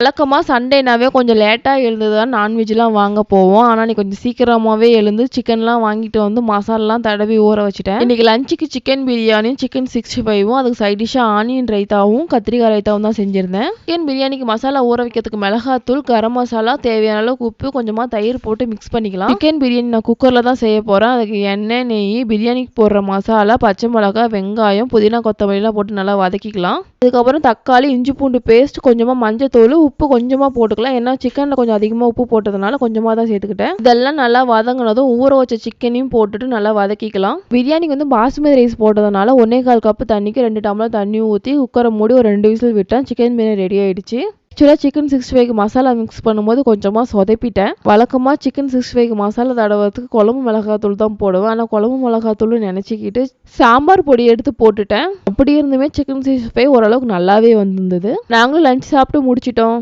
வழக்கமா சண்டேனாவே கொஞ்சம் லேட்டா எழுந்து தான் நான்வெஜ்லாம் வாங்க போவோம். ஆனா இன்னைக்கு கொஞ்சம் சீக்கிரமாவே எழுந்து சிக்கன்லாம் வாங்கிட்டு வந்து மசாலாலாம் தடவி ஊற வச்சுட்டேன். இன்னைக்கு லஞ்சுக்கு சிக்கன் பிரியாணியும், சிக்கன் 65வும் அதுக்கு சைட் டிஷ்ஷா ஆனியன் ரைத்தாவும், கத்திரிக்காய் ரைத்தாவும் தான் செஞ்சிருந்தேன். சிக்கன் பிரியாணிக்கு மசாலா ஊற வைக்கிறதுக்கு மிளகாத்தூள், கரம் மசாலா, தேவையான அளவுக்கு உப்பு, கொஞ்சமா தயிர் போட்டு மிக்ஸ் பண்ணிக்கலாம். சிக்கன் பிரியாணி நான் குக்கர்ல தான் செய்ய போறேன். அதுக்கு எண்ணெய், நெய், பிரியாணிக்கு போடுற மசாலா, பச்சை மிளகாய், வெங்காயம், புதினா, கொத்தமல்லிலாம் போட்டு நல்லா வதக்கிக்கலாம். அதுக்கப்புறம் தக்காளி, இஞ்சி பூண்டு பேஸ்ட், கொஞ்சமா மஞ்சத்தூள், உப்பு கொஞ்சமா போட்டுக்கலாம். ஏன்னா சிக்கன்ல கொஞ்சம் அதிகமா உப்பு போட்டதுனால கொஞ்சமா தான் சேர்த்துக்கிட்டேன். இதெல்லாம் நல்லா வதங்கினதும் ஊற வச்ச சிக்கனையும் போட்டுட்டு நல்லா வதக்கிக்கலாம். பிரியாணிக்கு வந்து பாஸ்மதி ரைஸ் போட்டதுனால 1/4 கப் தண்ணிக்கு 2 டம்ளர் தண்ணி ஊற்றி குக்கரை மூடி ஒரு 2 விசில் விட்டேன். சிக்கன் பிரியாணி ரெடி ஆயிடுச்சு. ஆக்சுவலாக சிக்கன் 65க்கு மசாலா மிக்ஸ் பண்ணும்போது கொஞ்சமாக சொதப்பிட்டேன். வழக்கமாக சிக்கன் 65க்கு மசாலா தடவுறதுக்கு குழம்பு மிளகாத்தூள் தான் போடுவேன். ஆனால் குழம்பு மிளகாத்தூள் நினச்சிக்கிட்டு சாம்பார் பொடி எடுத்து போட்டுட்டேன். அப்படி இருந்துமே சிக்கன் 65 ஓரளவுக்கு நல்லாவே வந்திருந்தது. நாங்களும் லஞ்ச் சாப்பிட்டு முடிச்சிட்டோம்.